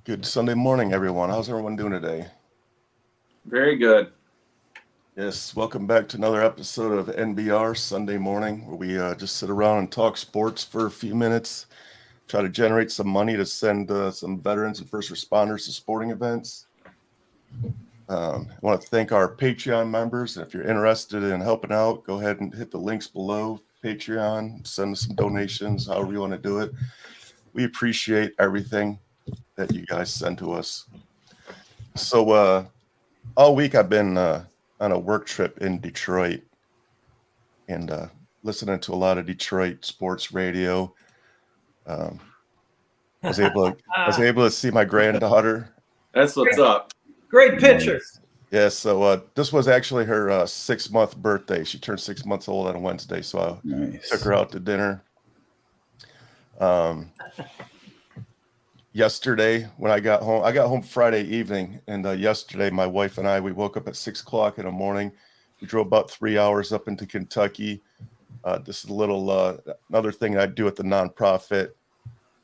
Good Sunday morning, everyone. How's everyone doing today? Very good. Yes, welcome back to another episode of NBR Sunday morning, where we just sit around and talk sports for a few minutes, try to generate some money to send some veterans and first responders to sporting events. I want to thank our Patreon members. If you're interested in helping out, go ahead and hit the links below. Patreon, send us some donations, however you want to do it. We appreciate everything that you guys send to us. So all week I've been on a work trip in Detroit and listening to a lot of Detroit sports radio. I was able to see my granddaughter. That's what's up. Great picture. Yeah, so this was actually her 6-month birthday. She turned 6 months old on a Wednesday, so I took her out to dinner. Yesterday, when I got home Friday evening, and yesterday my wife and I, we woke up at 6 o'clock in the morning. We drove about 3 hours up into Kentucky. This is a little another thing I do at the nonprofit.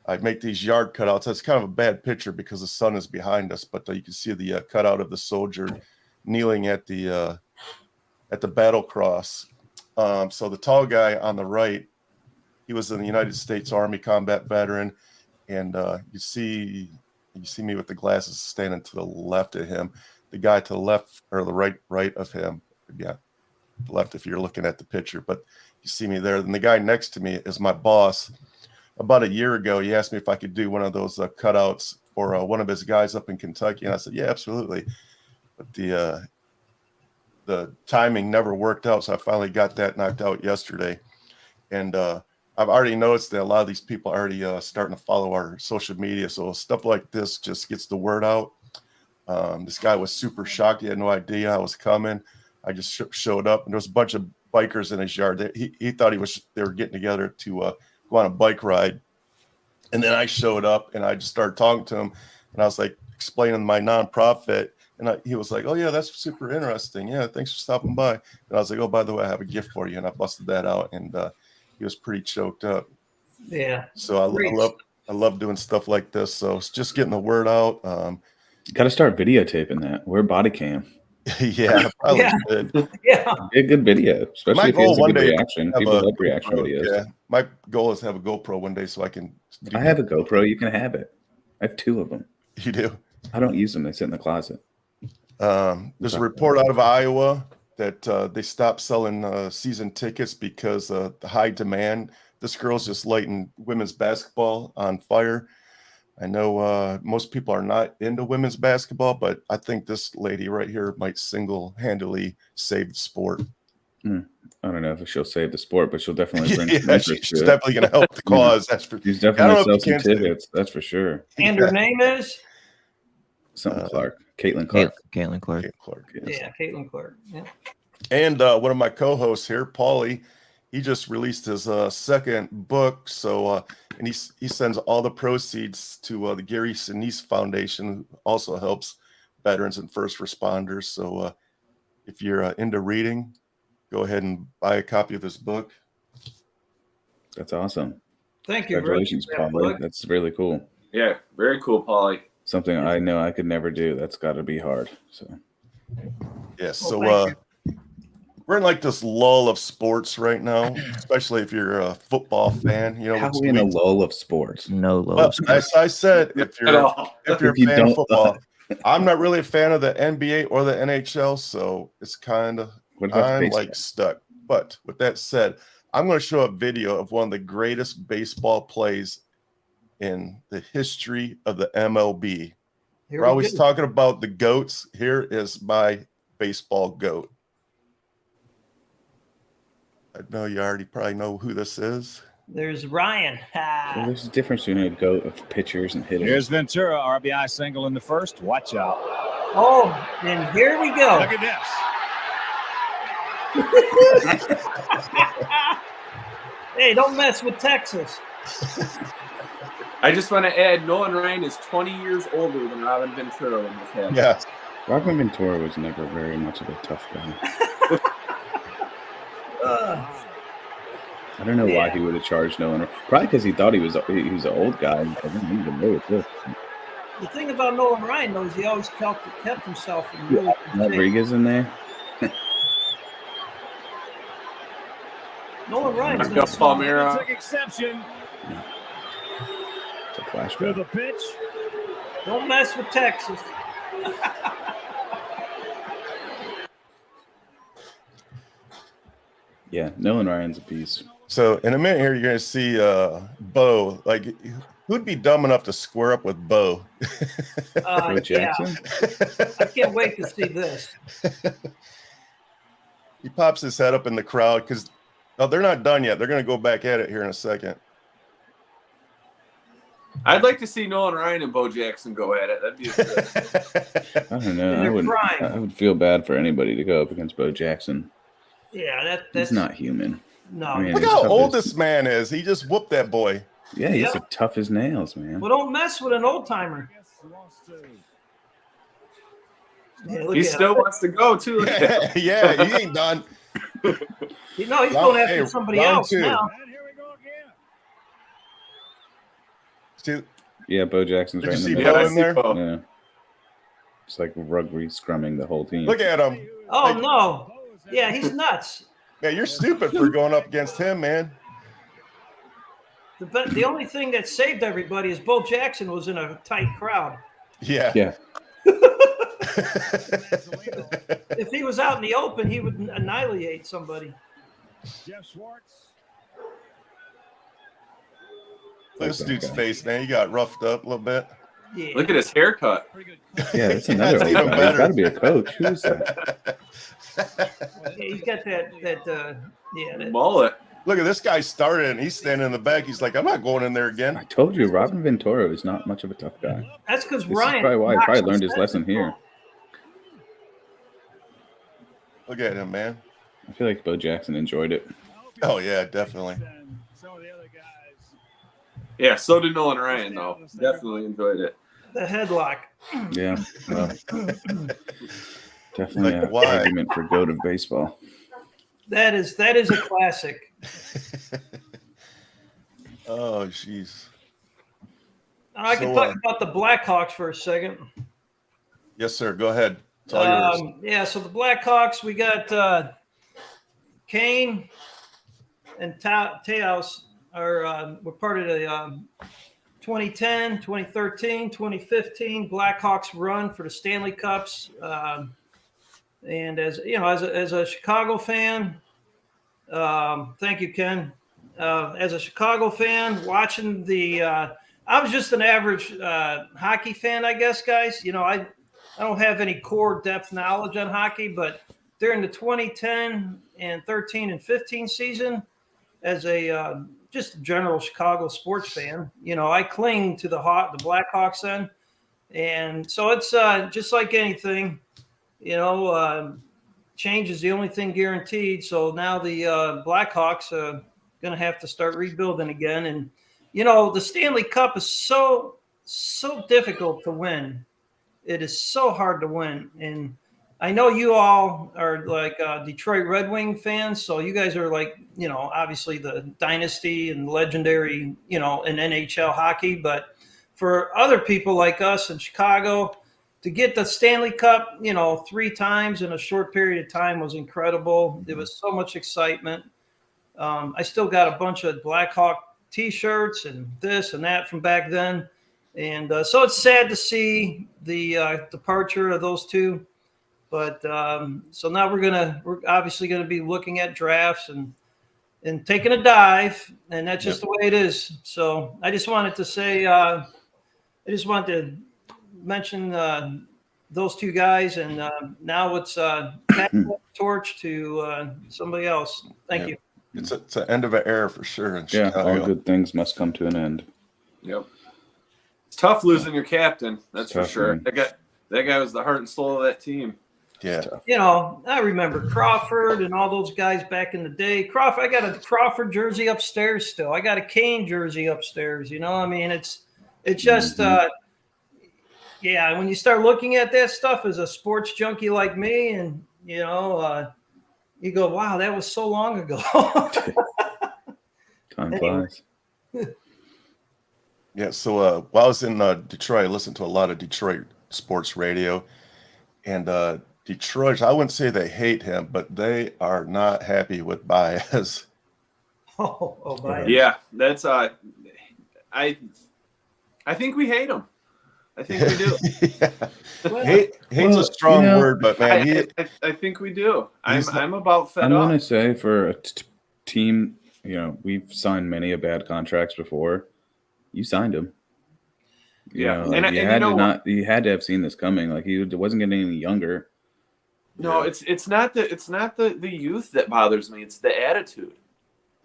I make these yard cutouts. That's kind of a bad picture because the sun is behind us, but you can see the cutout of the soldier kneeling at the battle cross. So the tall guy on the right, he was in the United States Army combat veteran. And you see me with the glasses standing to the left of him. The guy to the left or the right of him, yeah, the left if you're looking at the picture. But you see me there. And the guy next to me is my boss. About a year ago, he asked me if I could do one of those cutouts for one of his guys up in Kentucky, and I said, yeah, absolutely. But the timing never worked out, so I finally got that knocked out yesterday. And I've already noticed that a lot of these people are already starting to follow our social media. So stuff like this just gets the word out. This guy was super shocked. He had no idea I was coming. I just showed up, and there was a bunch of bikers in his yard. He thought they were getting together to go on a bike ride. And then I showed up, and I just started talking to him, and I was like explaining my nonprofit. And he was like, oh, yeah, that's super interesting. Yeah, thanks for stopping by. And I was like, oh, by the way, I have a gift for you. And I busted that out, and he was pretty choked up. Yeah. So I love doing stuff like this. So it's just getting the word out. Got to start videotaping that. Wear body cam. Yeah, probably should. Yeah. Be a good video, especially if you have a good reaction. People love reaction videos. Yeah, my goal is to have a GoPro one day so I can. I have a GoPro. You can have it. I have 2 of them. You do? I don't use them. They sit in the closet. There's a report out of Iowa that they stopped selling season tickets because the high demand. This girl's just lighting women's basketball on fire. I know most people are not into women's basketball, but I think this lady right here might single-handedly save the sport. I don't know if she'll save the sport, but she'll definitely bring some interest she's to it. definitely going to help the cause. That's for She's definitely sell some tickets. That's for sure. And her name is? Something Clark. Caitlin Clark. Caitlin Clark. Yeah, Caitlin Clark. Yeah. And one of my co-hosts here, Paulie, he just released his second book. So, and he sends all the proceeds to the Gary Sinise Foundation, who also helps veterans and first responders. So, if you're into reading, go ahead and buy a copy of his book. That's awesome. Thank you. Congratulations, Paulie. That's really cool. Yeah, very cool, Paulie. Something I know I could never do. That's got to be hard. So, yes. So, we're in like this lull of sports right now, especially if you're a football fan. You know, how are we in a lull of sports? No lull. Well, as I said, if you're a fan of football, I'm not really a fan of the NBA or the NHL, so it's kind of I'm like stuck. But with that said, I'm going to show a video of one of the greatest baseball plays in the history of the MLB. We're always talking about the GOATs. Here is my baseball GOAT. I know you already probably know who this is. There's Ryan. Well, there's a difference between a GOAT of pitchers and hitters. Here's Ventura, RBI single in the first. Watch out. Oh, and here we go. Look at this. Hey, don't mess with Texas. I just want to add, Nolan Ryan is 20 years older than Robin Ventura in this head. Yeah. Robin Ventura was never very much of a tough guy. I don't know why he would have charged Nolan. Probably because he thought he was an old guy. I didn't even know it. The thing about Nolan Ryan, though, is he always kept himself in really good shape. Rodriguez in there. Nolan Ryan's I've not got small. Palmyra. Took exception It's a to flashback. the pitch. Don't mess with Texas. Yeah, Nolan Ryan's a piece. So in a minute here, you're going to see Bo. Like, who'd be dumb enough to square up with Bo? Bo Yeah, Jackson. I can't wait to see this. He pops his head up in the crowd because they're not done yet. They're going to go back at it here in a second. I'd like to see Nolan Ryan and Bo Jackson go at it. That'd be good. I don't know. And they're crying. I would feel bad for anybody to go up against Bo Jackson. Yeah, He's that's not human. no. I mean, Look he's how tough old as- this man is. He just whooped that boy. Yeah, he's Yeah. as tough as nails, man. Well, don't mess with an old timer. Yeah, look He at still him. wants to go too. Look at him. Yeah, he ain't done. No, he's Round- going after hey, somebody round else two. now. And here we go again. See, Yeah, Bo Jackson's did right you in see the Bo I middle. in see there? Bo. Yeah. It's like rugby scrumming the whole team. Look at him. Oh Like- no! Yeah, he's nuts. Man, you're stupid for going up against him, man. The only thing that saved everybody is Bo Jackson was in a tight crowd. Yeah. Yeah. If he was out in the open, he would annihilate somebody. Jeff Schwartz. This dude's face, man. He got roughed up a little bit. Yeah. Look at his haircut. Pretty good. Yeah, that's another That's old even guy. better. He's got to be a coach. Who is that? Yeah, he's got that Mullet. Look at this guy started and he's standing in the back. He's like, I'm not going in there I again. told you, Robin Ventura is not much of a tough guy. that's because This Ryan is probably why he knocks probably his learned his head. lesson here. Look at him, man. I feel like Bo Jackson enjoyed it. Oh, yeah, definitely. Some of the other guys. Yeah, so did Nolan Ryan, though. Definitely enjoyed it. The headlock. Yeah. Well, definitely Like, an why? argument for GOAT of baseball. That is a classic. Oh, jeez. I can So, talk about the Blackhawks for a second. Yes, sir. Go ahead. It's all yours. Yeah, so the Blackhawks, we got Kane and Teos were part of the 2010, 2013, 2015 Blackhawks run for the Stanley Cups. And as you know, as a Chicago fan, thank you, Ken. As a Chicago fan, watching I was just an average hockey fan, I guess, guys. You know, I don't have any core depth knowledge on hockey, but during the 2010 and 13 and 15 season, as a just a general Chicago sports fan, you know, I cling to the Blackhawks then, and so it's just like anything, you know, change is the only thing guaranteed. So now the Blackhawks are going to have to start rebuilding again, and you know, the Stanley Cup is so difficult to win. It is so hard to win. And I know you all are like Detroit Red Wing fans. So you guys are like, you know, obviously the dynasty and legendary, you know, in NHL hockey. But for other people like us in Chicago, to get the Stanley Cup, you know, 3 times in a short period of time was incredible. There was so much excitement. I still got a bunch of Blackhawk T-shirts and this and that from back then, and so it's sad to see the departure of those two. But so now we're obviously gonna be looking at drafts and taking a dive, and that's just the way it is. So I just wanted to say, I just wanted to mention those two guys, and now it's passing the torch to somebody else. Thank you. It's an end of an era for sure in Yeah, Chicago. all good things must come to an end. Yep. It's tough losing your captain. That's It's for tough, sure. man. That guy was the heart and soul of that team. Yeah. Tough. You know, I remember Crawford and all those guys back in the day. Crawford, I got a Crawford jersey upstairs still. I got a Kane jersey upstairs. You know, I mean, it's just, yeah. When you start looking at that stuff as a sports junkie like me, and you know, you go, wow, that was so long ago. Time Anyway. flies. Yeah, so while I was in Detroit, I listened to a lot of Detroit sports radio, and Detroit, I wouldn't say they hate him, but they are not happy with Baez. Baez. Yeah, that's I think we hate him. I think we do. Hate's a strong word, but man, I think we do. I'm about fed up. I'm gonna say for a team, we've signed many a bad contracts before. You signed him. You had to have seen this coming. Like he wasn't getting any younger. No, it's not the youth that bothers me. It's the attitude.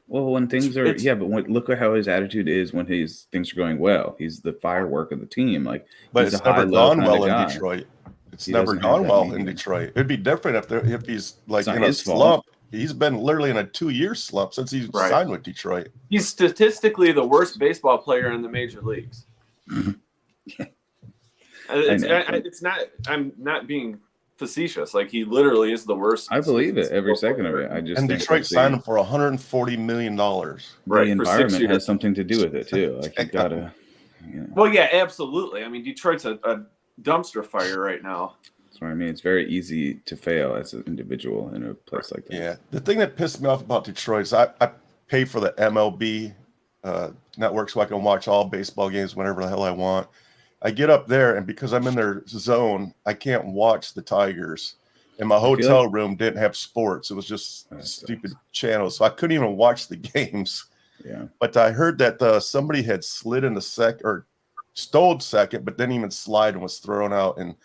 Well, when things are look at how his attitude is when things are going well. He's the firework of the team. But it's never gone well in Detroit. It's never gone well in Detroit. It'd be different if he's like in a slump. He's been literally in a 2-year slump since he signed with Detroit. He's statistically the worst baseball player in the major leagues. It's not. I'm not being facetious. Like he literally is the worst. I believe it every second of it. And Detroit signed him for $140 million. The environment has something to do with it too. Like you gotta. Well, yeah, absolutely. I mean, Detroit's a dumpster fire right now. That's what I mean. It's very easy to fail as an individual in a place like that. Yeah, the thing that pissed me off about Detroit is I pay for the MLB network so I can watch all baseball games whenever the hell I want. I get up there, and because I'm in their zone, I can't watch the Tigers. And my hotel room didn't have sports. It was just stupid channels. So I couldn't even watch the games. Yeah. But I heard that somebody had slid in or stole second, but didn't even slide and was thrown out. And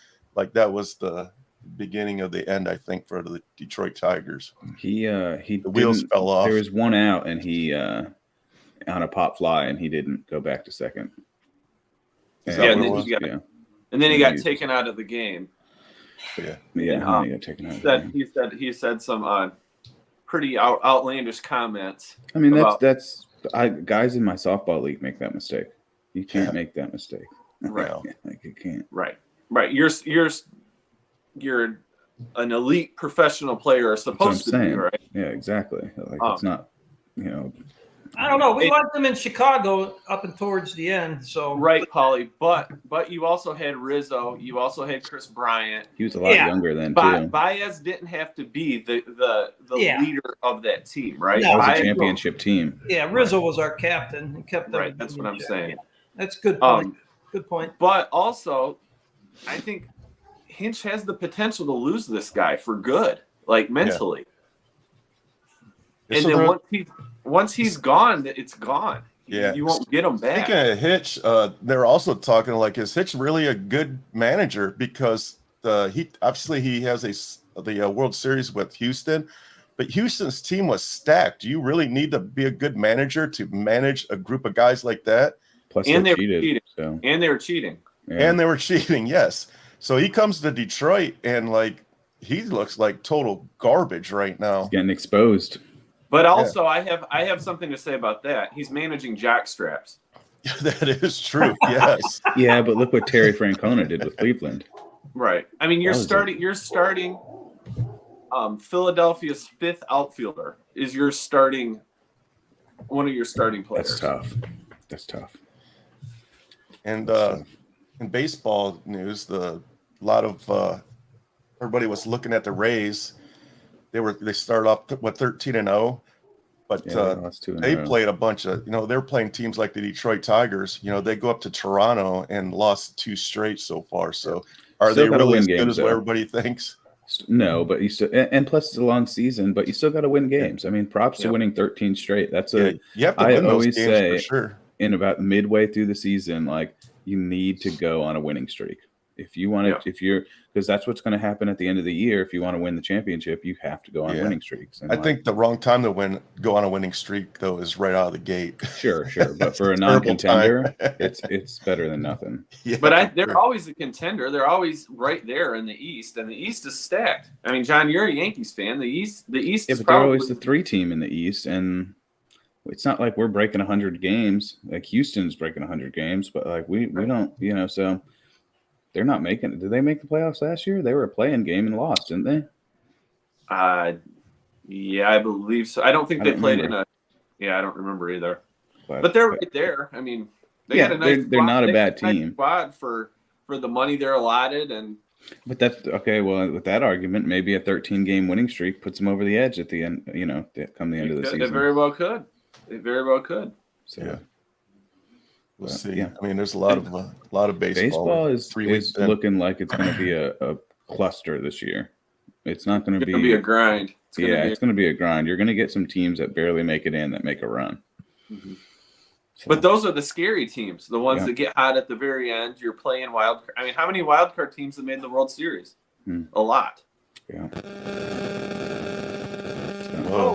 that was the beginning of the end, I think, for the Detroit Tigers. The wheels fell off. There was one out, and he on a pop fly, and he didn't go back to second. And then he got taken out of the game. Yeah. He got taken out of the game. He said some pretty outlandish comments. I mean, that's guys in my softball league make that mistake. You can't make that mistake. Right. You can't. Right. You're an elite professional player, or supposed to be, right? Yeah, exactly. It's not, I don't know. We liked them in Chicago up and towards the end. So right, Paulie. But you also had Rizzo. You also had Chris Bryant. He was a lot younger then too. Baez didn't have to be the leader of that team, right? That was a championship team. Yeah, Rizzo was our captain and kept them. Right, that's what I'm saying. Yeah. That's good point. Good point. But also, I think Hinch has the potential to lose this guy for good, like mentally. Yeah. And then once he's gone, it's gone. Yeah, you won't get him back. Speaking of Hitch, they're also talking is Hitch really a good manager? Because he has the World Series with Houston, but Houston's team was stacked. Do you really need to be a good manager to manage a group of guys like that? Plus, and they were cheated. So. And they were cheating. Yeah. And they were cheating. Yes. So he comes to Detroit and he looks like total garbage right now. He's getting exposed. But also, I have something to say about that. He's managing jack straps. That is true. Yes. Yeah, but look what Terry Francona did with Cleveland. Right. I mean, you're starting. Philadelphia's fifth outfielder is one of your starting players. That's tough. And in baseball news, everybody was looking at the Rays. They started off with 13-0, but they played a bunch of they're playing teams like the Detroit Tigers. They go up to Toronto and lost 2 straight so far. So are they really as good as what everybody thinks? No, but you still, and plus it's a long season, but you still got to win games. I mean, props to winning 13 straight. That's you have to win those games for sure. In about midway through the season, you need to go on a winning streak. If you want to, because that's what's going to happen at the end of the year. If you want to win the championship, you have to go on winning streaks. And I think the wrong time to go on a winning streak though is right out of the gate. Sure, but for a non-contender, it's better than nothing. Yeah, but they're always a contender. They're always right there in the East, and the East is stacked. I mean, John, you're a Yankees fan. The East is but they're always the 3 team in the East, and it's not like we're breaking 100 games. Like Houston's breaking 100 games, but we don't, so. They're not making it. Did they make the playoffs last year? They were a play-in game and lost, didn't they? Yeah, I believe so. I don't think they played in a. Yeah, I don't remember either. But they're right there. I mean, Had a nice they're not a bad team. Squad for the money they're allotted, but that's okay. Well, with that argument, maybe a 13-game winning streak puts them over the edge at the end. Come the end of the season. It very well could. So, yeah. We'll see. Yeah. I mean, there's a lot of baseball. Baseball is looking like it's going to be a cluster this year. It's not going to be a grind. It's going to be a grind. You're going to get some teams that barely make it in that make a run. Mm-hmm. So, but those are the scary teams, the ones that get hot at the very end. You're playing wild. I mean, how many wild card teams have made the World Series? A lot. Yeah.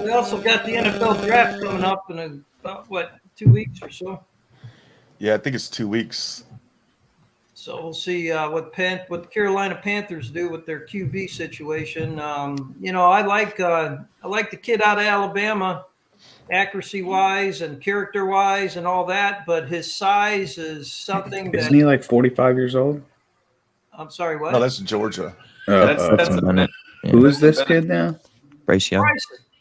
We also got the NFL draft coming up in about 2 weeks or so. Yeah, I think it's 2 weeks. So we'll see what the Carolina Panthers do with their QB situation. I like the kid out of Alabama, accuracy-wise and character-wise and all that, but his size is something. Isn't he like 45 years old? I'm sorry, what? No, that's Georgia. Who is this kid now? Bryce Young.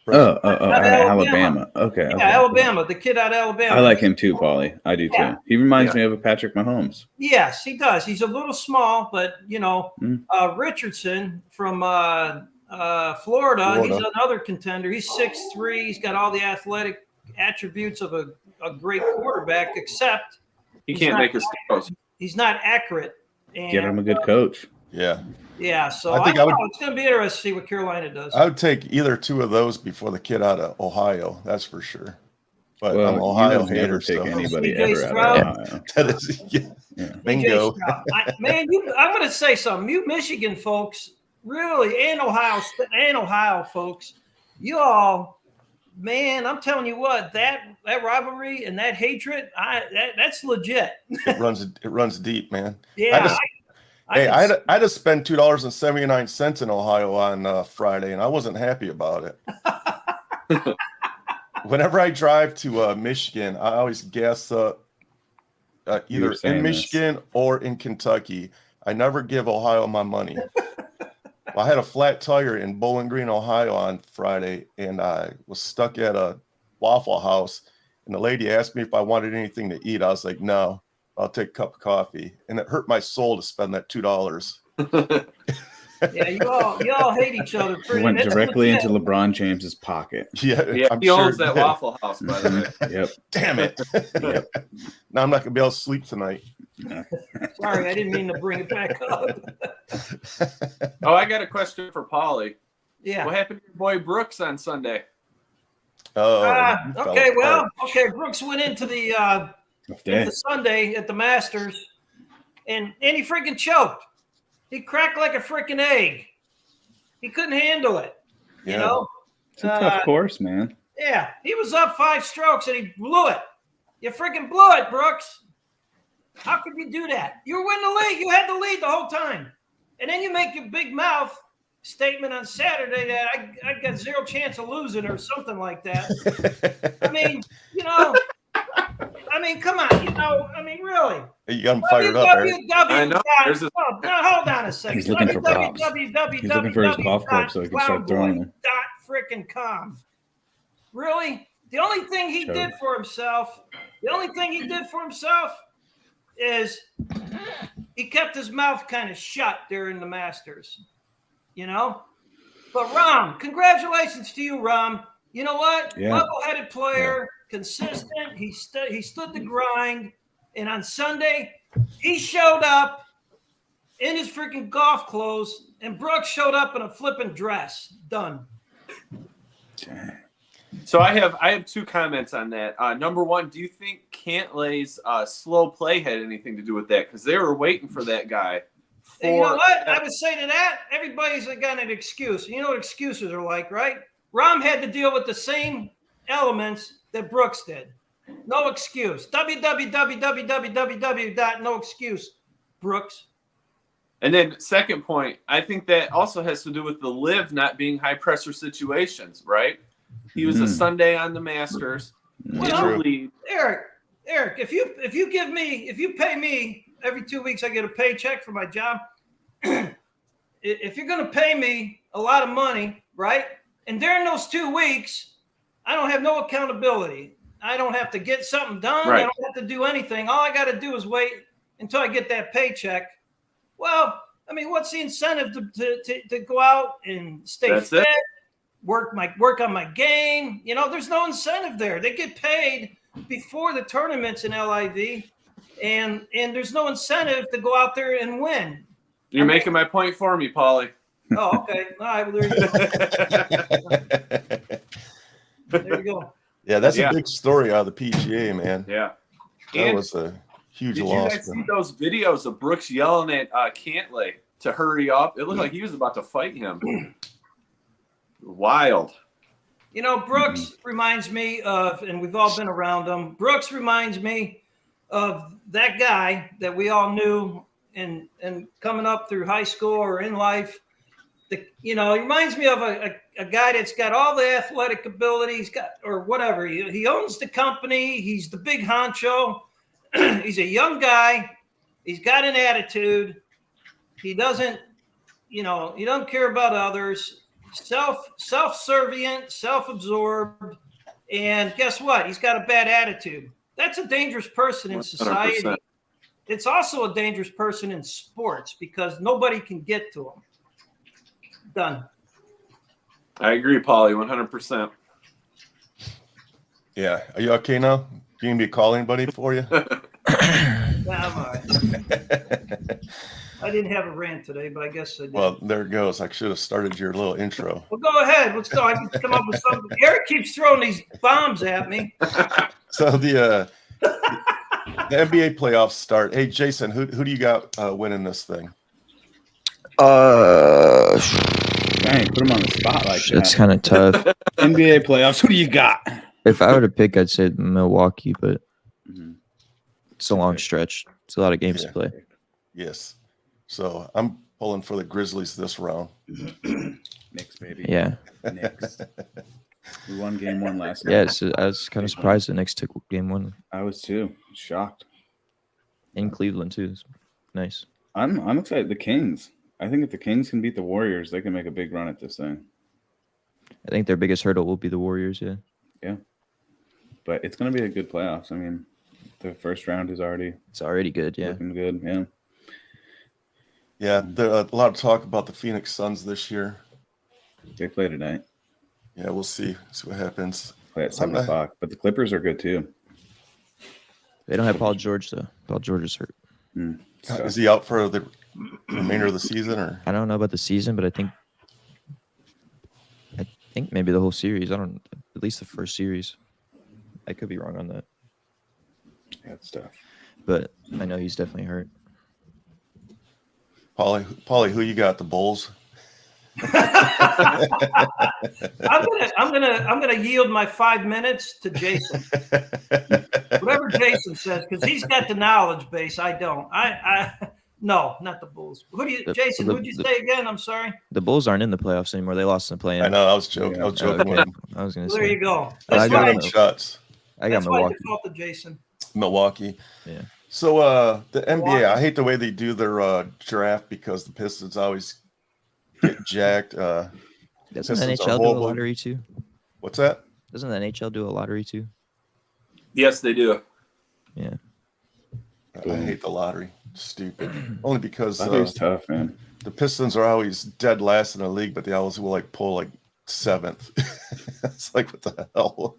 Alabama. Okay. Yeah, okay. Alabama, the kid out of Alabama. I like him too, Paulie. I do too. He reminds me of a Patrick Mahomes. Yes, he does. He's a little small, but Richardson from Florida, he's another contender. He's 6'3". He's got all the athletic attributes of a great quarterback, except he can't make his throws. He's not accurate. And, get him a good coach. Yeah. Yeah, so I think it's going to be interesting to see what Carolina does. I would take either two of those before the kid out of Ohio. That's for sure. But I'm an Ohio hater. Never take anybody ever out of Ohio. That is, bingo. Man, I'm going to say something. You Michigan folks, really, and Ohio folks, you all, man, I'm telling you what, that rivalry and that hatred, that's legit. It runs deep, man. Yeah. I had to spend $2.79 in Ohio on Friday, and I wasn't happy about it. Whenever I drive to Michigan, I always gas up either in Michigan or in Kentucky. I never give Ohio my money. I had a flat tire in Bowling Green, Ohio on Friday, and I was stuck at a Waffle House, and the lady asked me if I wanted anything to eat. I was like, no. I'll take a cup of coffee, and it hurt my soul to spend that $2. Yeah, you all hate each other. It went directly into LeBron James's pocket. Yeah, he owns that Waffle House, by the way. Yep. Damn it. Yep. Now I'm not gonna be able to sleep tonight. Sorry, I didn't mean to bring it back up. I got a question for Paulie. Yeah. What happened to your boy Brooks on Sunday? Okay. Brooks went into the Sunday at the Masters, and he freaking choked. He cracked like a freaking egg. He couldn't handle it. Yeah. You know? It's a tough course, man. Yeah. He was up 5 strokes, and he blew it. You freaking blew it, Brooks. How could you do that? You were winning the lead. You had the lead the whole time. And then you make your big mouth statement on Saturday that I got 0 chance of losing or something like that. I mean, come on, really. You got him fired up, Eric. I know. Hold on a second. He's looking for props. He's looking for his golf club so he can start throwing them. .com. Really? The only thing he did for himself is he kept his mouth kind of shut during the Masters. But Rom, congratulations to you, Rom. You know what? Yeah. Level-headed player. Consistent. He stood the grind, and on Sunday he showed up in his freaking golf clothes, and Brooks showed up in a flipping dress. Done. So I have 2 comments on that. Number one, do you think Cantlay's slow play had anything to do with that? Because they were waiting for that guy. And you know what? I would say to that, everybody's got an excuse. You know what excuses are like, right? Rom had to deal with the same elements that Brooks did. No excuse. www.noexcuse, Brooks. And then second point, I think that also has to do with the live not being high pressure situations, right? He was a Sunday on the Masters. Lead. Eric, if you pay me every 2 weeks, I get a paycheck for my job. If you're going to pay me a lot of money, right? And during those 2 weeks, I don't have no accountability. I don't have to get something done. Right. I don't have to do anything. All I got to do is wait until I get that paycheck. Well, I mean, what's the incentive to go out and stay fit, work on my game? You know, there's no incentive there. They get paid before the tournaments in LIV, and there's no incentive to go out there and win. You're making my point for me, Paulie. Oh, okay. All right. Well, there you go. There you go. Yeah, that's a big story out of the PGA, man. Yeah. That was a huge loss. Did you guys see those videos of Brooks yelling at Cantlay to hurry up? It looked like he was about to fight him. Wild. You know, Brooks reminds me of, and we've all been around him, Brooks reminds me of that guy that we all knew and coming up through high school or in life. He reminds me of a guy that's got all the athletic abilities, or whatever. He owns the company. He's the big honcho. He's a young guy. He's got an attitude. He doesn't care about others. Self-servient, self-absorbed, and guess what? He's got a bad attitude. That's a dangerous person in society. 100%. It's also a dangerous person in sports because nobody can get to him. Done. I agree, Paulie, 100%. Yeah. Are you okay now? You gonna be calling anybody for you? Nah, I'm all right. I didn't have a rant today, but I guess I did. Well, there it goes. I should have started your little intro. Well, go ahead. Let's go. I can come up with something. Eric keeps throwing these bombs at me. So the NBA playoffs start. Hey, Jason, who do you got winning this thing? Dang, put him on the spot like that. It's kind of tough. NBA playoffs. Who do you got? If I were to pick, I'd say Milwaukee, but it's a long stretch. It's a lot of games to play. Yes. So I'm pulling for the Grizzlies this round. Knicks, baby. Yeah. Knicks. We won game 1 last night. Yeah, so I was kind of surprised the Knicks took game 1. I was too. Shocked. In Cleveland, too. It's nice. I'm excited. The Kings. I think if the Kings can beat the Warriors, they can make a big run at this thing. I think their biggest hurdle will be the Warriors, yeah. Yeah. But it's going to be a good playoffs. I mean, the first round is already good, yeah. looking good, yeah. Yeah, there's a lot of talk about the Phoenix Suns this year. They play tonight. Yeah, we'll see what happens. Play at 7 o'clock. But the Clippers are good, too. They don't have Paul George, though. Paul George is hurt. Is he out for the remainder of the season? Or I don't know about the season, but I think maybe the whole series. At least the first series. I could be wrong on that. Yeah, it's tough. But I know he's definitely hurt. Paulie, who you got? The Bulls? I'm gonna yield my 5 minutes to Jason. Whatever Jason says, because he's got the knowledge base. I don't. No, not the Bulls. Jason? Who'd you say again? I'm sorry. The Bulls aren't in the playoffs anymore. They lost in the play-in. I know. I was joking. Yeah. I was joking. Okay. I was gonna say. There you go. I got them shots. I got That's why I Milwaukee. default to Jason. Milwaukee. Yeah. So the NBA, I hate the way they do their draft because the Pistons always get jacked. Doesn't the Pistons are NHL do a horrible. lottery too? What's that? Doesn't the NHL do a lottery too? Yes, they do. Yeah. I hate the lottery. Stupid. Only because Lottery's tough, man. the Pistons are always dead last in the league, but they always will pull 7th. It's like, what the hell?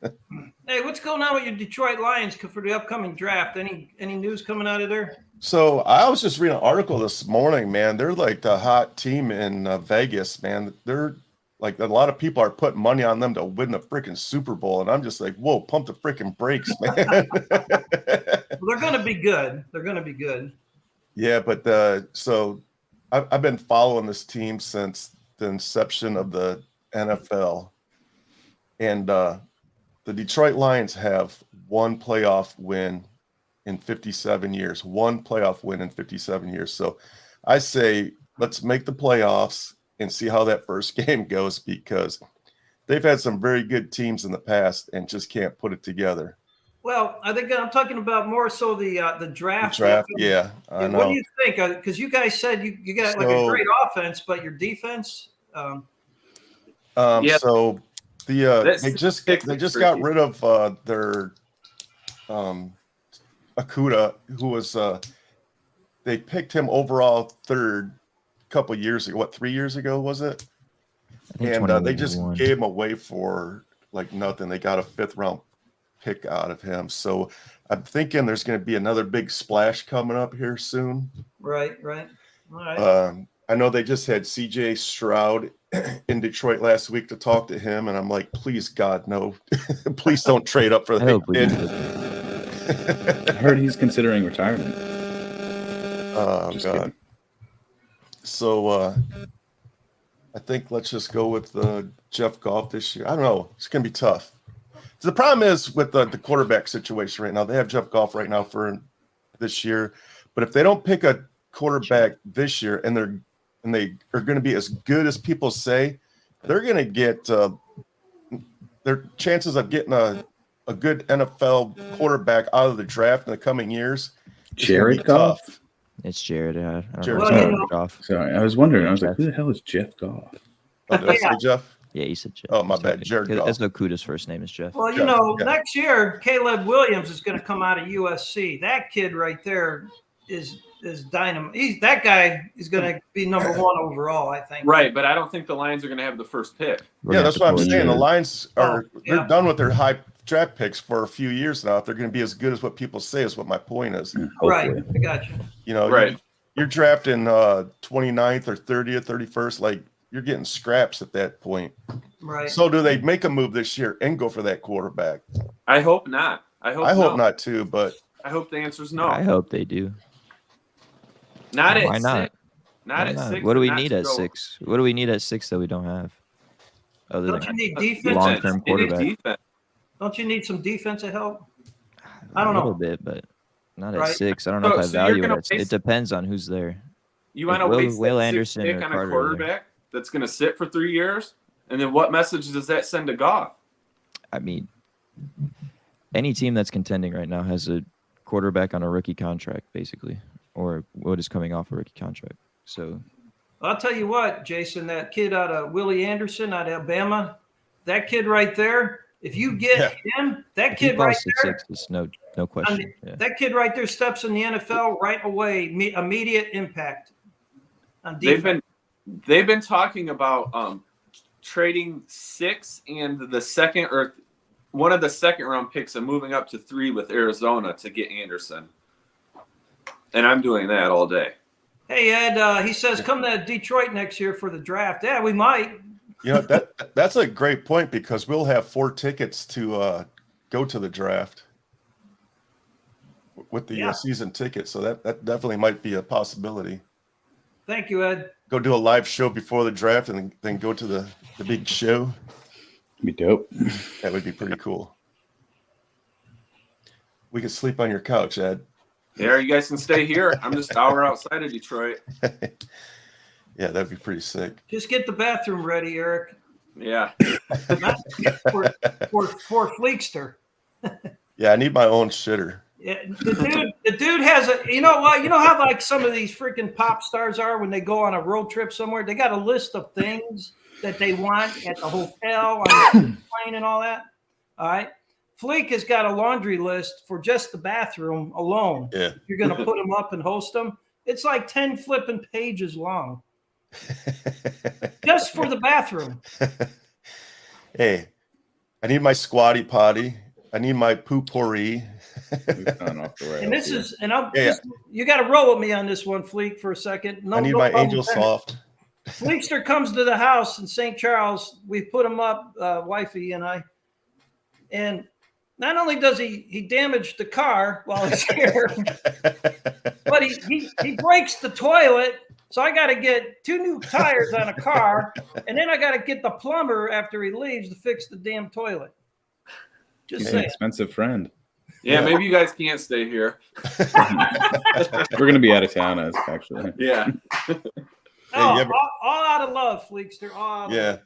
Hey, what's going on with your Detroit Lions for the upcoming draft? Any news coming out of there? So I was just reading an article this morning, man. They're like the hot team in Vegas, man. They're like, a lot of people are putting money on them to win the freaking Super Bowl. And I'm just like, whoa, pump the freaking brakes, man. Well, they're going to be good. They're going to be good. Yeah, but so I've been following this team since the inception of the NFL. And the Detroit Lions have one playoff win in 57 years. One playoff win in 57 years. So I say, let's make the playoffs and see how that first game goes, because they've had some very good teams in the past and just can't put it together. Well, I think I'm talking about more so the draft. The draft, yeah. I know. What do you think? Because you guys said you got like a great offense, but your defense. So they just got rid of their Akuda, who was they picked him overall third a couple years ago. What, 3 years ago was it? And they just gave him away for like nothing. They got a 5th round pick out of him. So I'm thinking there's going to be another big splash coming up here soon. Right. All right. I know they just had CJ Stroud in Detroit last week to talk to him, and I'm like, please, God, no. Please don't trade up for the kid. I heard he's considering retirement. Oh, just God. Kidding. So I think let's just go with Jeff Goff this year. I don't know. It's going to be tough. So the problem is with the quarterback situation right now. They have Jeff Goff right now for this year. But if they don't pick a quarterback this year and they are going to be as good as people say, they're going to get their chances of getting a good NFL quarterback out of the draft in the coming years. Jared Goff? It's Jared. I don't Jared Goff. Sorry, I was wondering. I was like, who the hell is Jeff Goff? Oh, did I say Jeff? Yeah, you said Jeff. Oh, my bad. Jared Goff. That's Okuda's first name is Jeff. Well, you know, next year, Caleb Williams is going to come out of USC. That kid right there is dynamite. That guy is going to be number 1 overall, I think. Right, but I don't think the Lions are going to have the first pick. Yeah, that's what I'm saying. The Lions they're done with their high draft picks for a few years now. If they're going to be as good as what people say, is what my point is. Right, I got you. You know, right. You're drafting 29th or 30th, 31st. Like, you're getting scraps at that point. Right. So do they make a move this year and go for that quarterback? I hope not. I hope not too, but I hope the answer is no. I hope they do. Not at Why not? 6. Not at 6. What do we need at 6? What do we need at 6 that we don't have? Other Don't you need defense? Long-term quarterback. Don't you need some defensive help? I don't know. A little bit, but not at 6. I don't know if I value it. It depends on who's there. You want to waste Will that Anderson pick or on Carter a quarterback that's going to sit for 3 years? And then what message does that send to Goff? I mean, any team that's contending right now has a quarterback on a rookie contract, basically, or what is coming off a rookie contract. So I'll tell you what, Jason, that kid out of Willie Anderson out of Alabama, that kid right there, if you get him, that kid right there, 6 is no question. That kid right there steps in the NFL right away, immediate impact on defense. They've been talking about trading 6 and the second or one of the second round picks and moving up to 3 with Arizona to get Anderson. And I'm doing that all day. Hey, Ed, he says come to Detroit next year for the draft. Yeah, we might. You know, that's a great point because we'll have 4 tickets to go to the draft with the season ticket. So that definitely might be a possibility. Thank you, Ed. Go do a live show before the draft and then go to the big show. Be dope. That would be pretty cool. We could sleep on your couch, Ed. Yeah, you guys can stay here. I'm just an hour outside of Detroit. Yeah, that'd be pretty sick. Just get the bathroom ready, Eric. Yeah. for Fleekster. Yeah, I need my own shitter. Yeah, the dude has a. You know what? You know how like some of these freaking pop stars are when they go on a road trip somewhere. They got a list of things that they want at the hotel, on the plane, and all that. All right. Fleek has got a laundry list for just the bathroom alone. Yeah. If you're going to put them up and host them. It's like 10 flipping pages long. Just for the bathroom. Hey, I need my squatty potty. I need my poo-pourri. And this is, and I'm just, you got to roll with me on this one, Fleek, for a second. I need my Angel Soft. Fleekster comes to the house in St. Charles. We put him up, wifey and I. And not only does he damage the car while he's here, but he breaks the toilet. So I got to get 2 new tires on a car, and then I got to get the plumber after he leaves to fix the damn toilet. Just He's an expensive friend. Yeah, maybe you guys can't stay here. We're going to be out of town, actually. Yeah. All out of love, Fleekster. All out of love.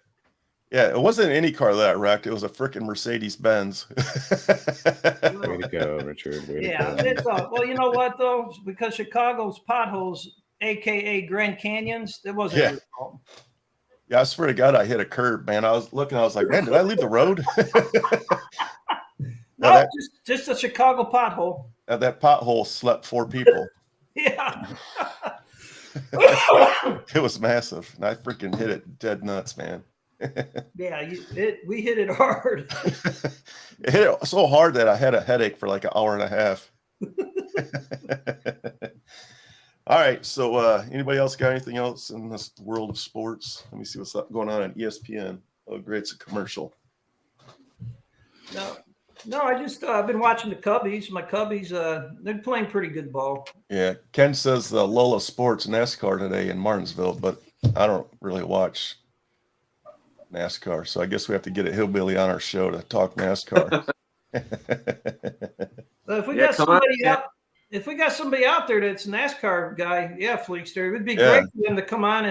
Yeah, it wasn't any car that I wrecked. It was a freaking Mercedes-Benz. Way to go, Richard. Way to go. Well, you know what, though? Because Chicago's potholes, a.k.a. Grand Canyons, it wasn't your fault. Yeah, I swear to God, I hit a curb, man. I was looking, I was like, man, did I leave the road? just a Chicago pothole. That pothole slept 4 people. Yeah. It was massive. And I freaking hit it dead nuts, man. Yeah, we hit it hard. It hit it so hard that I had a headache for like an hour and a half. All right. So anybody else got anything else in this world of sports? Let me see what's going on ESPN. Oh, great. It's a commercial. No, I just I've been watching the Cubbies. My Cubbies, they're playing pretty good ball. Yeah, Ken says the Lola Sports NASCAR today in Martinsville, but I don't really watch NASCAR, so I guess we have to get a hillbilly on our show to talk NASCAR. If we got somebody out there that's a NASCAR guy, yeah, Fleekster, it would be great for them to come on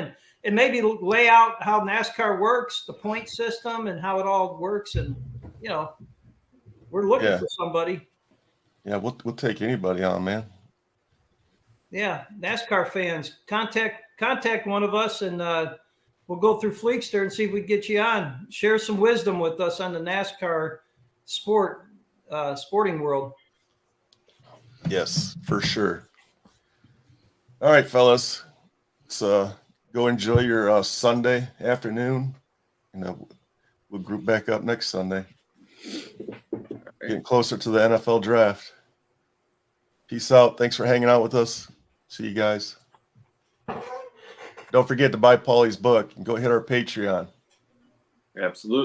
and maybe lay out how NASCAR works, the point system, and how it all works, and we're looking for somebody. Yeah, we'll take anybody on, man. Yeah, NASCAR fans, contact one of us, and we'll go through Fleekster and see if we can get you on. Share some wisdom with us on the NASCAR sporting world. Yes, for sure. All right, fellas. So go enjoy your Sunday afternoon. We'll group back up next Sunday. Getting closer to the NFL draft. Peace out. Thanks for hanging out with us. See you guys. Don't forget to buy Paulie's book and go hit our Patreon. Absolutely.